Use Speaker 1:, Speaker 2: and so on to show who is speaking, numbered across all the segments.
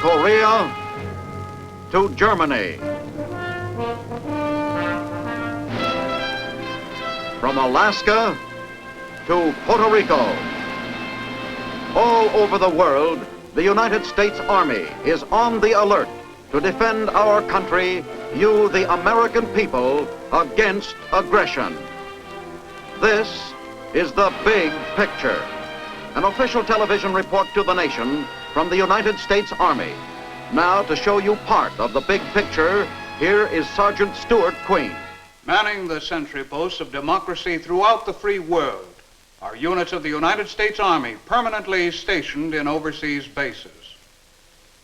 Speaker 1: Korea to Germany. From Alaska to Puerto Rico. All over the world, the United States Army is on the alert to defend our country, you, the American people, against aggression. This is the big picture. An official television report to the nation from the United States Army. Now, to show you part of the big picture, here is Sergeant Stuart Queen.
Speaker 2: Manning the sentry posts of democracy throughout the free world are units of the United States Army permanently stationed in overseas bases.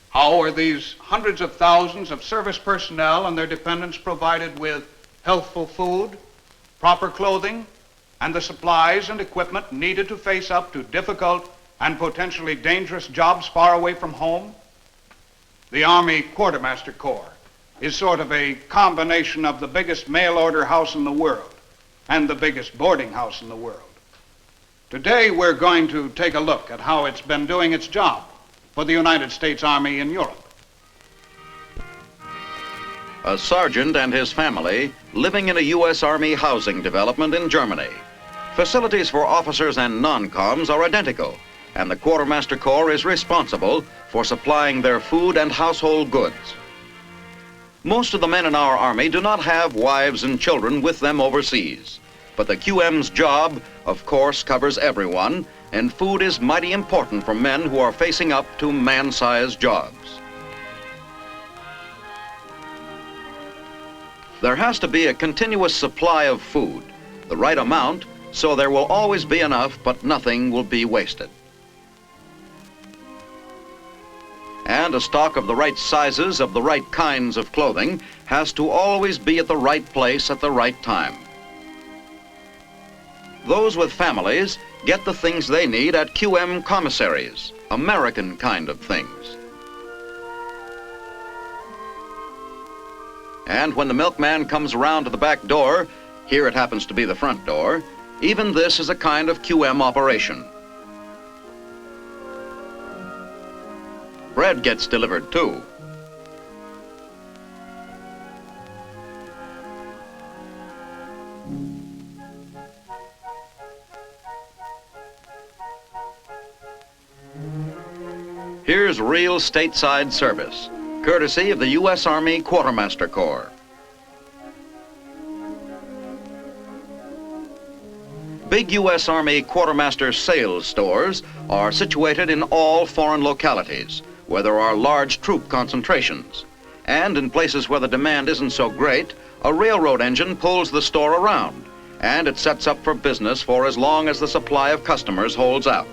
Speaker 2: How are these hundreds of thousands of service personnel and their dependents provided with healthful food, proper clothing, and the supplies and equipment needed to face up to difficult and potentially dangerous jobs far away from home? The Army Quartermaster Corps is sort of a combination of the biggest mail-order house in the world and the biggest boarding house in the world. Today, we're going to take a look at how it's been doing its job for the United States Army in Europe.
Speaker 1: A sergeant and his family living in a U.S. Army housing development in Germany. Facilities for officers and non-coms are identical, and the Quartermaster Corps is responsible for supplying their food and household goods. Most of the men in our Army do not have wives and children with them overseas, but the QM's job, of course, covers everyone, and food is mighty important for men who are facing up to man-sized jobs. There has to be a continuous supply of food, the right amount, so there will always be enough, but nothing will be wasted. And a stock of the right sizes of the right kinds of clothing has to always be at the right place at the right time. Those with families get the things they need at QM commissaries, American kind of things. And when the milkman comes around to the back door, here it happens to be the front door, even this is a kind of QM operation. Bread gets delivered too. Here's real stateside service, courtesy of the U.S. Army Quartermaster Corps. Big U.S. Army Quartermaster sales stores are situated in all foreign localities where there are large troop concentrations. And in places where the demand isn't so great, a railroad engine pulls the store around, and it sets up for business for as long as the supply of customers holds out.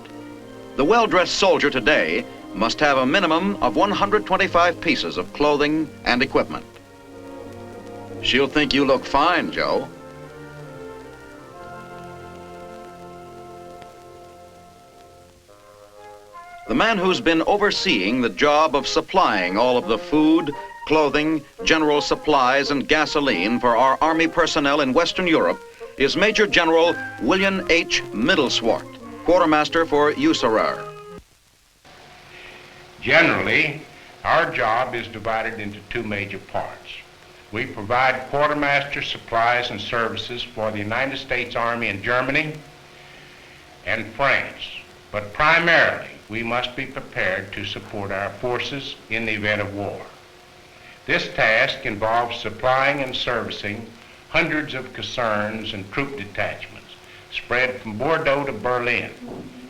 Speaker 1: The well-dressed soldier today must have a minimum of 125 pieces of clothing and equipment. She'll think you look fine, Joe. The man who's been overseeing the job of supplying all of the food, clothing, general supplies, and gasoline for our Army personnel in Western Europe is Major General William H. Middleswart, Quartermaster for USARER.
Speaker 3: Generally, our job is divided into two major parts. We provide quartermaster supplies and services for the United States Army in Germany and France, but primarily we must be prepared to support our forces in the event of war. This task involves supplying and servicing hundreds of casernes and troop detachments spread from Bordeaux to Berlin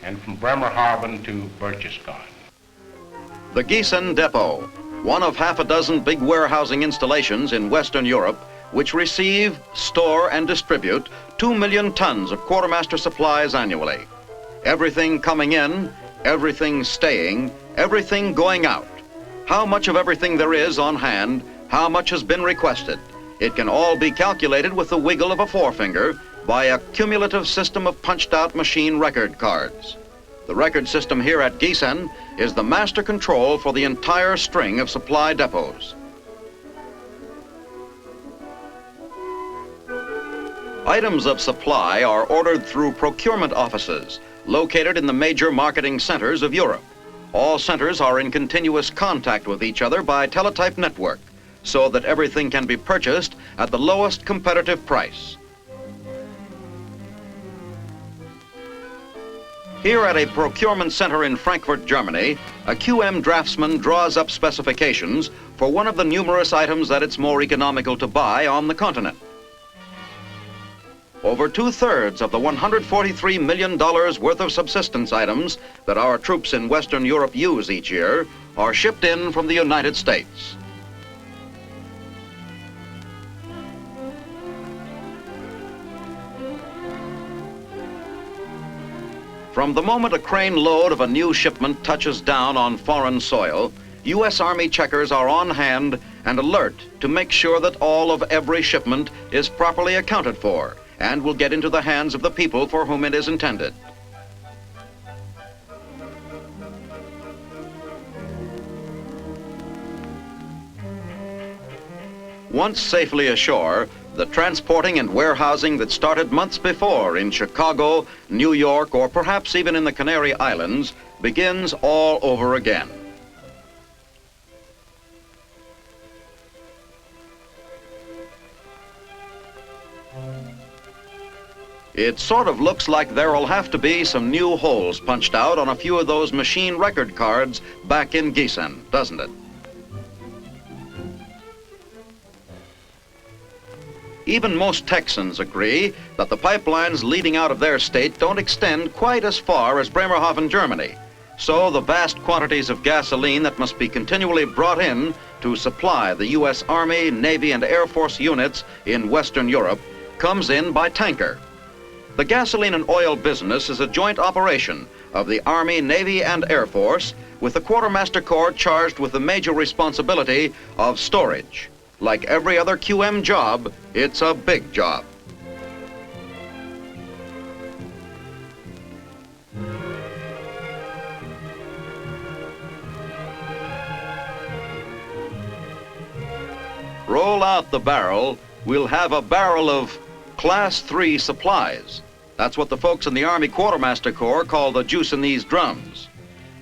Speaker 3: and from Bremerhaven to Berchtesgaden.
Speaker 1: The Gießen Depot, one of half a dozen big warehousing installations in Western Europe, which receive, store, and distribute 2 million tons of quartermaster supplies annually. Everything coming in, everything staying, everything going out. How much of everything there is on hand, how much has been requested. It can all be calculated with the wiggle of a forefinger by a cumulative system of punched-out machine record cards. The record system here at Gießen is the master control for the entire string of supply depots. Items of supply are ordered through procurement offices located in the major marketing centers of Europe. All centers are in continuous contact with each other by teletype network, so that everything can be purchased at the lowest competitive price. Here at a procurement center in Frankfurt, Germany, a QM draftsman draws up specifications for one of the numerous items that it's more economical to buy on the continent. Over 2/3 of the $143 million worth of subsistence items that our troops in Western Europe use each year are shipped in from the United States. From the moment a crane load of a new shipment touches down on foreign soil, U.S. Army checkers are on hand and alert to make sure that all of every shipment is properly accounted for and will get into the hands of the people for whom it is intended. Once safely ashore, the transporting and warehousing that started months before in Chicago, New York, or perhaps even in the Canary Islands begins all over again. It sort of looks like there'll have to be some new holes punched out on a few of those machine record cards back in Gießen, doesn't it? Even most Texans agree that the pipelines leading out of their state don't extend quite as far as Bremerhaven, Germany. So the vast quantities of gasoline that must be continually brought in to supply the U.S. Army, Navy, and Air Force units in Western Europe comes in by tanker. The gasoline and oil business is a joint operation of the Army, Navy, and Air Force, with the Quartermaster Corps charged with the major responsibility of storage. Like every other QM job, it's a big job. Roll out the barrel, we'll have a barrel of Class 3 supplies. That's what the folks in the Army Quartermaster Corps call the juice in these drums.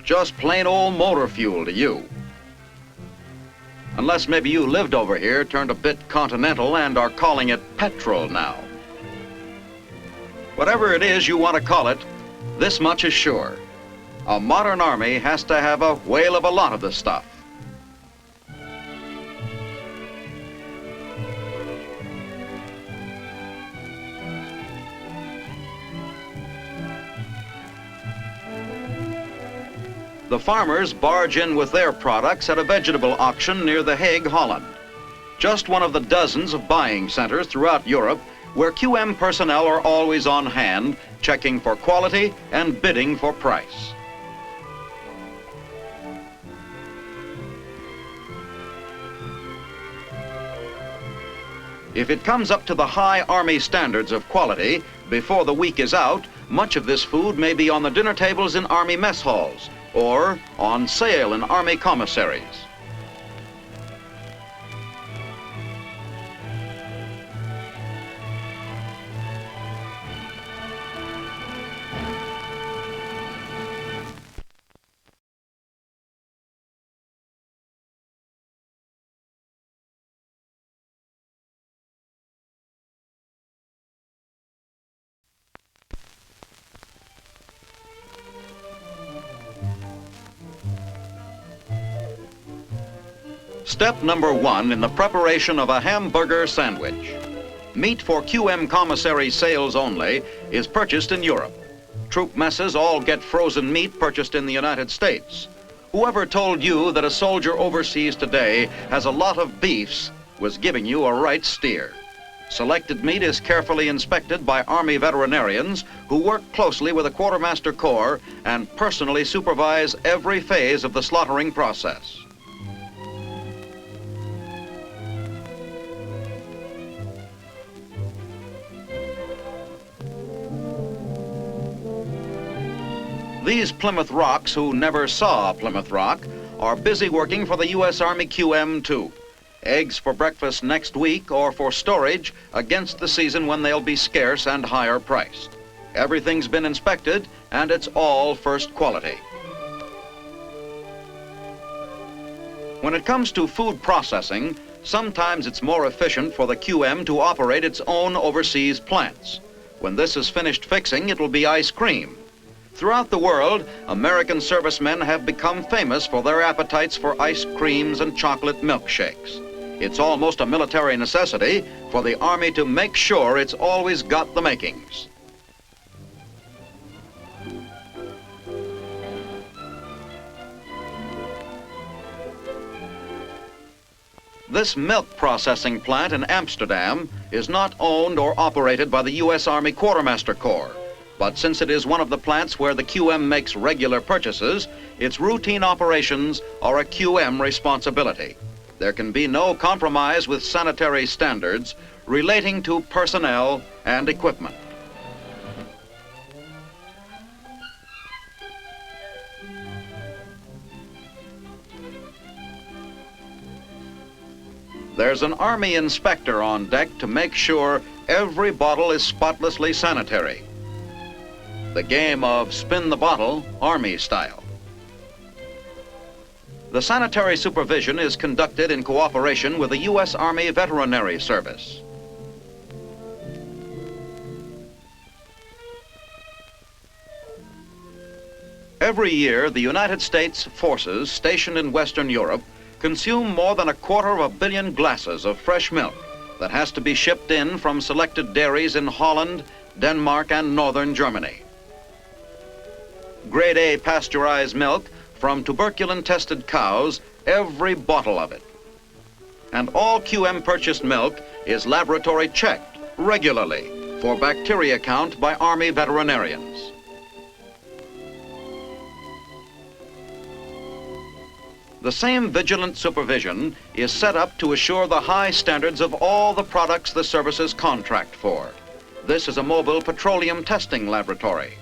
Speaker 1: Just plain old motor fuel to you. Unless maybe you lived over here, turned a bit continental, and are calling it petrol now. Whatever it is you want to call it, this much is sure. A modern army has to have a whale of a lot of this stuff. The farmers barge in with their products at a vegetable auction near The Hague, Holland. Just one of the dozens of buying centers throughout Europe where QM personnel are always on hand, checking for quality and bidding for price. If it comes up to the high Army standards of quality before the week is out, much of this food may be on the dinner tables in Army mess halls or on sale in Army commissaries. Step number 1 in the preparation of a hamburger sandwich. Meat for QM commissary sales only is purchased in Europe. Troop messes all get frozen meat purchased in the United States. Whoever told you that a soldier overseas today has a lot of beefs was giving you a right steer. Selected meat is carefully inspected by Army veterinarians who work closely with the Quartermaster Corps and personally supervise every phase of the slaughtering process. These Plymouth Rocks who never saw a Plymouth Rock are busy working for the U.S. Army QM too. Eggs for breakfast next week or for storage against the season when they'll be scarce and higher priced. Everything's been inspected and it's all first quality. When it comes to food processing, sometimes it's more efficient for the QM to operate its own overseas plants. When this is finished fixing, it will be ice cream. Throughout the world, American servicemen have become famous for their appetites for ice creams and chocolate milkshakes. It's almost a military necessity for the Army to make sure it's always got the makings. This milk processing plant in Amsterdam is not owned or operated by the U.S. Army Quartermaster Corps, but since it is one of the plants where the QM makes regular purchases, its routine operations are a QM responsibility. There can be no compromise with sanitary standards relating to personnel and equipment. There's an Army inspector on deck to make sure every bottle is spotlessly sanitary. The game of spin the bottle, Army style. The sanitary supervision is conducted in cooperation with the U.S. Army Veterinary Service. Every year, the United States forces stationed in Western Europe consume more than 250 million glasses of fresh milk that has to be shipped in from selected dairies in Holland, Denmark, and northern Germany. Grade A pasteurized milk from tuberculin-tested cows, every bottle of it. And all QM purchased milk is laboratory checked regularly for bacteria count by Army veterinarians. The same vigilant supervision is set up to assure the high standards of all the products the services contract for. This is a mobile petroleum testing laboratory.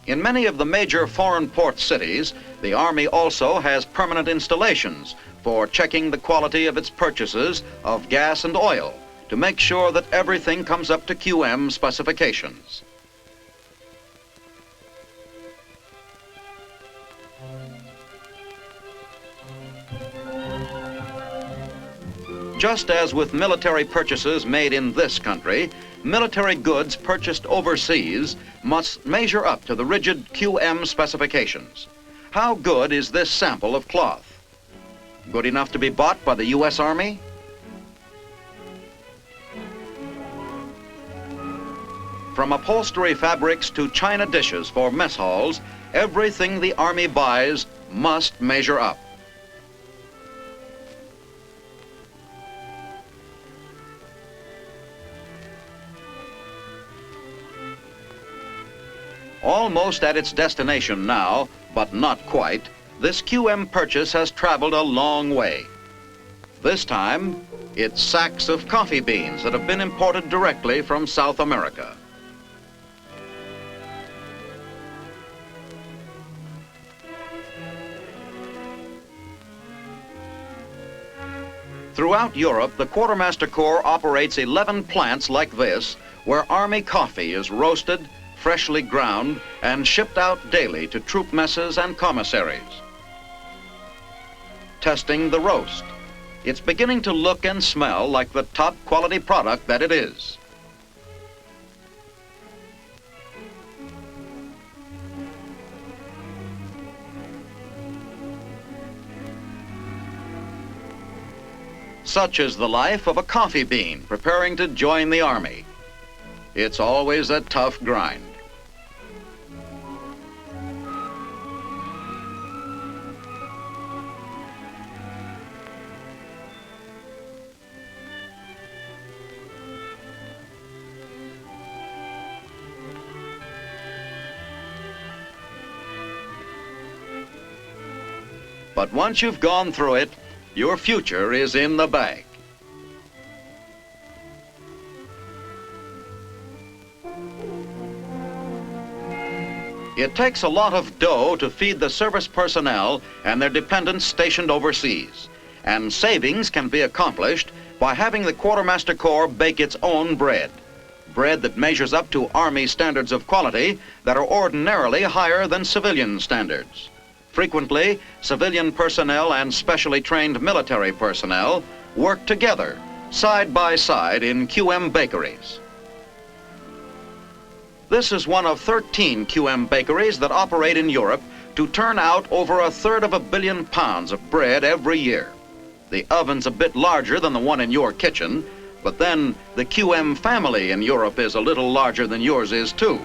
Speaker 1: In many of the major foreign port cities, the Army also has permanent installations for checking the quality of its purchases of gas and oil to make sure that everything comes up to QM specifications. Just as with military purchases made in this country, military goods purchased overseas must measure up to the rigid QM specifications. How good is this sample of cloth? Good enough to be bought by the U.S. Army? From upholstery fabrics to china dishes for mess halls, everything the Army buys must measure up. Almost at its destination now, but not quite, this QM purchase has traveled a long way. This time, it's sacks of coffee beans that have been imported directly from South America. Throughout Europe, the Quartermaster Corps operates 11 plants like this, where Army coffee is roasted, freshly ground, and shipped out daily to troop messes and commissaries. Testing the roast. It's beginning to look and smell like the top quality product that it is. Such is the life of a coffee bean preparing to join the Army. It's always a tough grind. But once you've gone through it, your future is in the bag. It takes a lot of dough to feed the service personnel and their dependents stationed overseas, and savings can be accomplished by having the Quartermaster Corps bake its own bread. bread that measures up to Army standards of quality that are ordinarily higher than civilian standards. Frequently, civilian personnel and specially trained military personnel work together, side by side in QM bakeries. This is one of 13 QM bakeries that operate in Europe to turn out over 1/3 of a billion pounds of bread every year. The oven's a bit larger than the one in your kitchen, but then the QM family in Europe is a little larger than yours is too.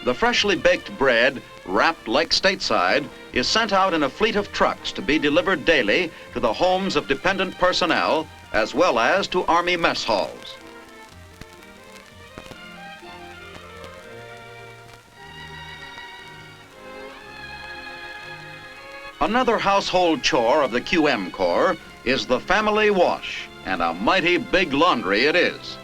Speaker 1: The freshly baked bread, wrapped like stateside, is sent out in a fleet of trucks to be delivered daily to the homes of dependent personnel as well as to Army mess halls. Another household chore of the QM Corps is the family wash, and a mighty big laundry it is.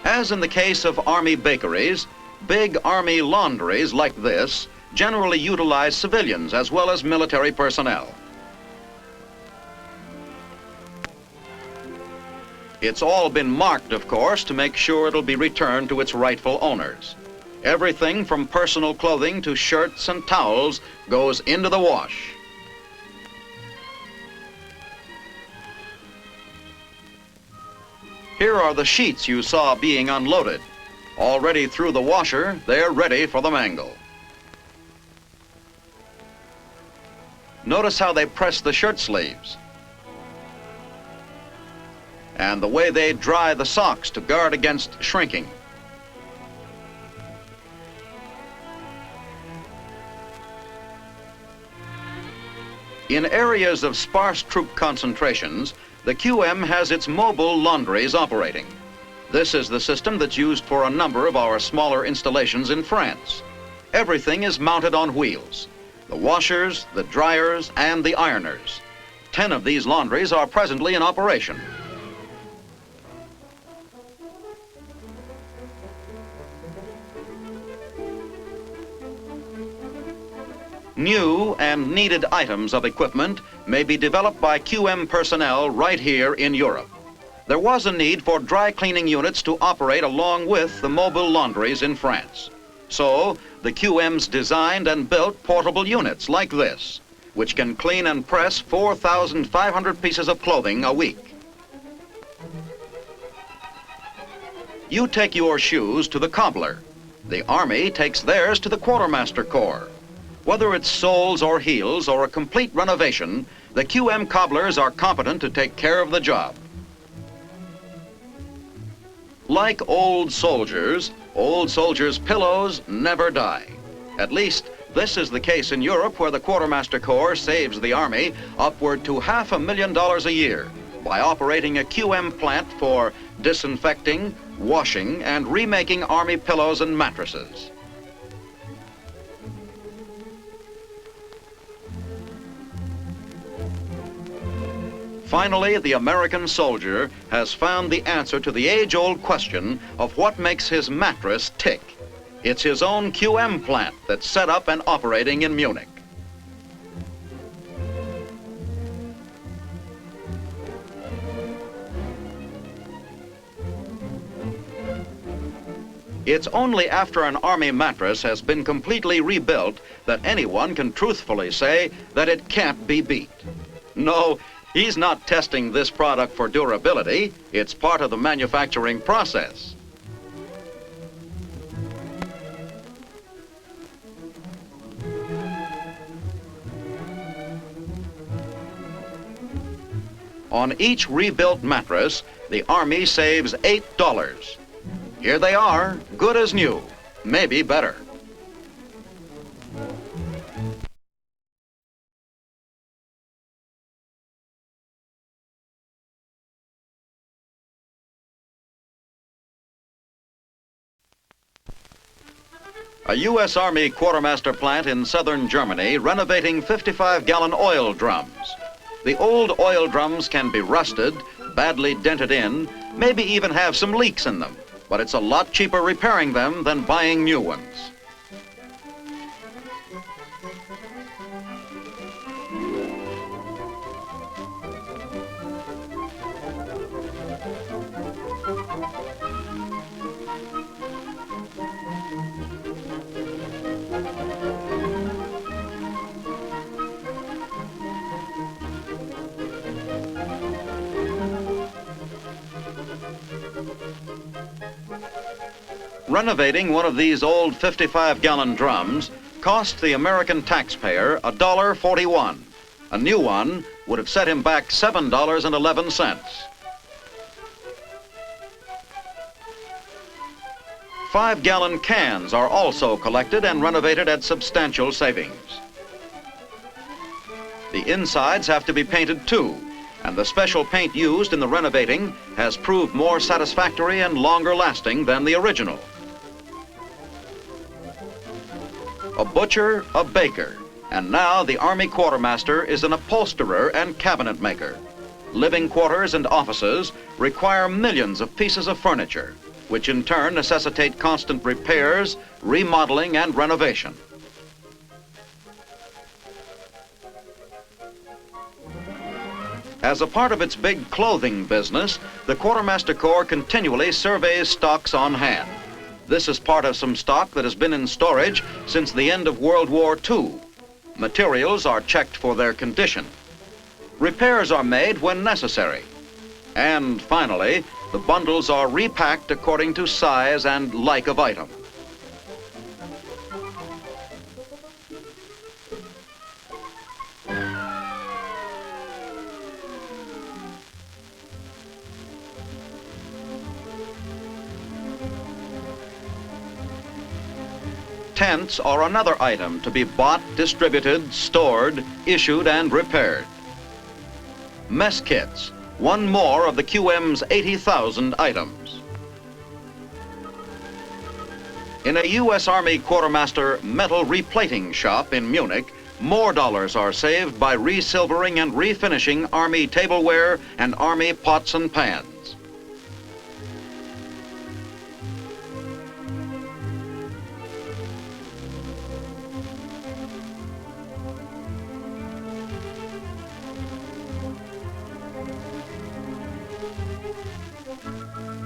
Speaker 1: As in the case of Army bakeries, big Army laundries like this generally utilize civilians as well as military personnel. It's all been marked, of course, to make sure it'll be returned to its rightful owners. Everything from personal clothing to shirts and towels goes into the wash. Here are the sheets you saw being unloaded. Already through the washer, they're ready for the mangle. Notice how they press the shirt sleeves and the way they dry the socks to guard against shrinking. In areas of sparse troop concentrations, the QM has its mobile laundries operating. This is the system that's used for a number of our smaller installations in France. Everything is mounted on wheels: the washers, the dryers, and the ironers. 10 of these laundries are presently in operation. New and needed items of equipment may be developed by QM personnel right here in Europe. There was a need for dry cleaning units to operate along with the mobile laundries in France. So the QMs designed and built portable units like this, which can clean and press 4,500 pieces of clothing a week. You take your shoes to the cobbler. The Army takes theirs to the Quartermaster Corps. Whether it's soles or heels or a complete renovation, the QM cobblers are competent to take care of the job. Like old soldiers' pillows never die. At least, this is the case in Europe, where the Quartermaster Corps saves the Army upward to $500,000 a year by operating a QM plant for disinfecting, washing, and remaking Army pillows and mattresses. Finally, the American soldier has found the answer to the age-old question of what makes his mattress tick. It's his own QM plant that's set up and operating in Munich. It's only after an Army mattress has been completely rebuilt that anyone can truthfully say that it can't be beat. No, he's not testing this product for durability. It's part of the manufacturing process. On each rebuilt mattress, the Army saves $8. Here they are, good as new, maybe better. A U.S. Army Quartermaster plant in southern Germany renovating 55-gallon oil drums. The old oil drums can be rusted, badly dented in, maybe even have some leaks in them, but it's a lot cheaper repairing them than buying new ones. Renovating one of these old 55-gallon drums cost the American taxpayer $1.41. A new one would have set him back $7.11. 5-gallon cans are also collected and renovated at substantial savings. The insides have to be painted too, and the special paint used in the renovating has proved more satisfactory and longer lasting than the original. A butcher, a baker, and now the Army Quartermaster is an upholsterer and cabinet maker. Living quarters and offices require millions of pieces of furniture, which in turn necessitate constant repairs, remodeling, and renovation. As a part of its big clothing business, the Quartermaster Corps continually surveys stocks on hand. This is part of some stock that has been in storage since the end of World War II. Materials are checked for their condition. Repairs are made when necessary. And finally, the bundles are repacked according to size and like of item. Tents are another item to be bought, distributed, stored, issued, and repaired. Mess kits, one more of the QM's 80,000 items. In a U.S. Army Quartermaster metal replating shop in Munich, more dollars are saved by resilvering and refinishing Army tableware and Army pots and pans.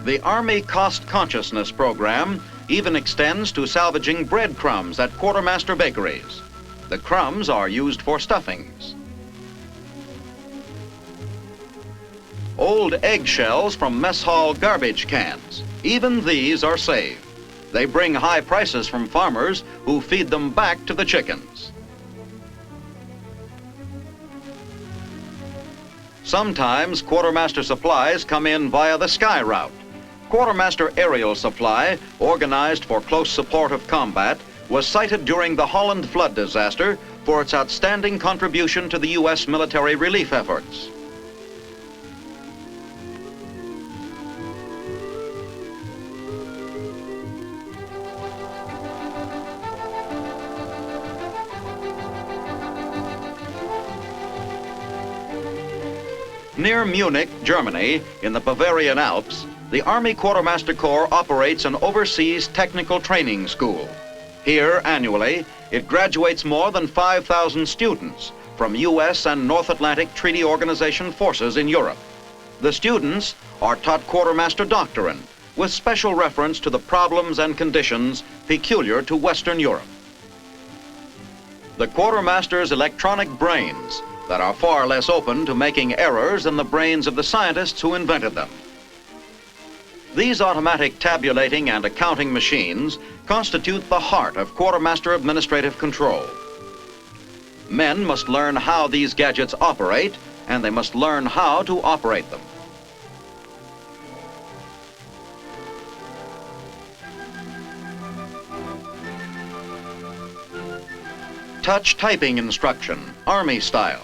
Speaker 1: The Army Cost Consciousness program even extends to salvaging breadcrumbs at quartermaster bakeries. The crumbs are used for stuffings. Old eggshells from mess hall garbage cans, even these are saved. They bring high prices from farmers who feed them back to the chickens. Sometimes quartermaster supplies come in via the sky route. Quartermaster Aerial Supply, organized for close support of combat, was cited during the Holland flood disaster for its outstanding contribution to the U.S. military relief efforts. Near Munich, Germany, in the Bavarian Alps, the Army Quartermaster Corps operates an overseas technical training school. Here, annually, it graduates more than 5,000 students from U.S. and North Atlantic Treaty Organization forces in Europe. The students are taught quartermaster doctrine with special reference to the problems and conditions peculiar to Western Europe. The quartermaster's electronic brains that are far less open to making errors than the brains of the scientists who invented them. These automatic tabulating and accounting machines constitute the heart of quartermaster administrative control. Men must learn how these gadgets operate, and they must learn how to operate them. Touch typing instruction, Army style.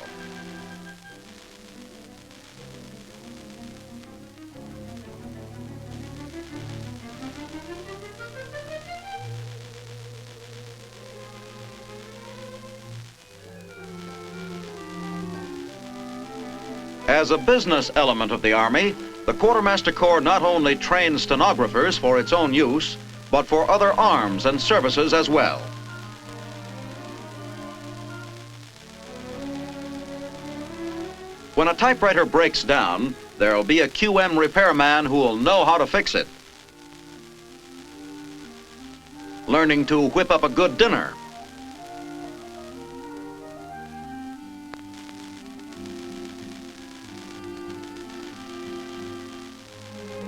Speaker 1: As a business element of the Army, the Quartermaster Corps not only trains stenographers for its own use, but for other arms and services as well. When a typewriter breaks down, there'll be a QM repairman who will know how to fix it. Learning to whip up a good dinner.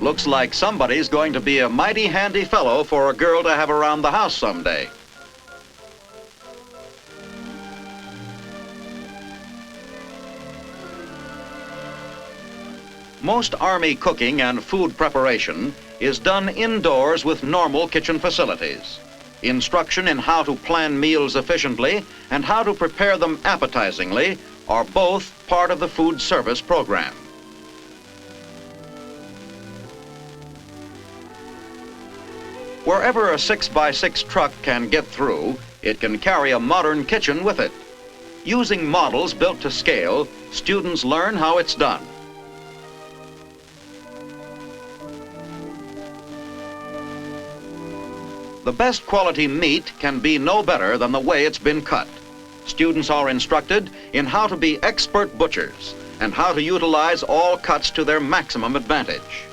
Speaker 1: Looks like somebody's going to be a mighty handy fellow for a girl to have around the house someday. Most Army cooking and food preparation is done indoors with normal kitchen facilities. Instruction in how to plan meals efficiently and how to prepare them appetizingly are both part of the food service program. Wherever a 6x6 truck can get through, it can carry a modern kitchen with it. Using models built to scale, students learn how it's done. The best quality meat can be no better than the way it's been cut. Students are instructed in how to be expert butchers and how to utilize all cuts to their maximum advantage.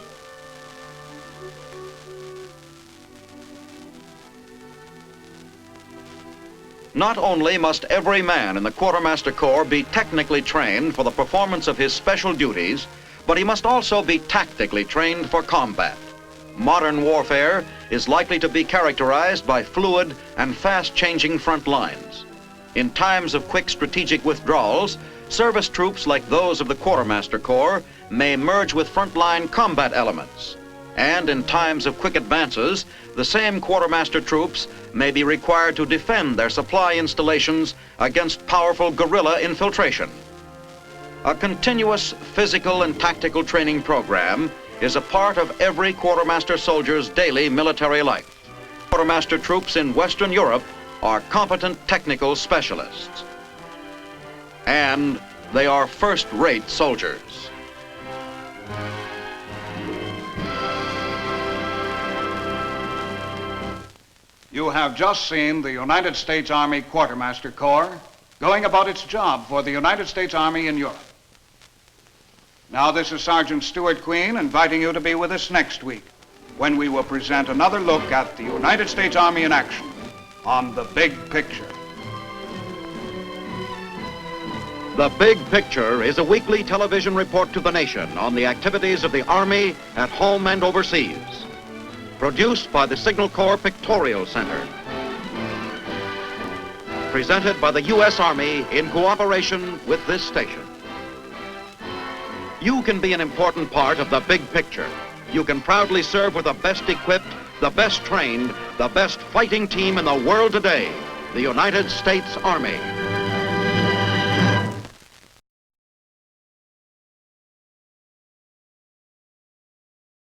Speaker 1: Not only must every man in the Quartermaster Corps be technically trained for the performance of his special duties, but he must also be tactically trained for combat. Modern warfare is likely to be characterized by fluid and fast-changing front lines. In times of quick strategic withdrawals, service troops like those of the Quartermaster Corps may merge with frontline combat elements. And in times of quick advances, the same quartermaster troops may be required to defend their supply installations against powerful guerrilla infiltration. A continuous physical and tactical training program is a part of every quartermaster soldier's daily military life. Quartermaster troops in Western Europe are competent technical specialists. And they are first-rate soldiers.
Speaker 2: You have just seen the United States Army Quartermaster Corps going about its job for the United States Army in Europe. Now this is Sergeant Stuart Queen inviting you to be with us next week when we will present another look at the United States Army in action on The Big Picture.
Speaker 1: The Big Picture is a weekly television report to the nation on the activities of the Army at home and overseas. Produced by the Signal Corps Pictorial Center. Presented by the U.S. Army in cooperation with this station. You can be an important part of the big picture. You can proudly serve with the best equipped, the best trained, the best fighting team in the world today, the United States Army.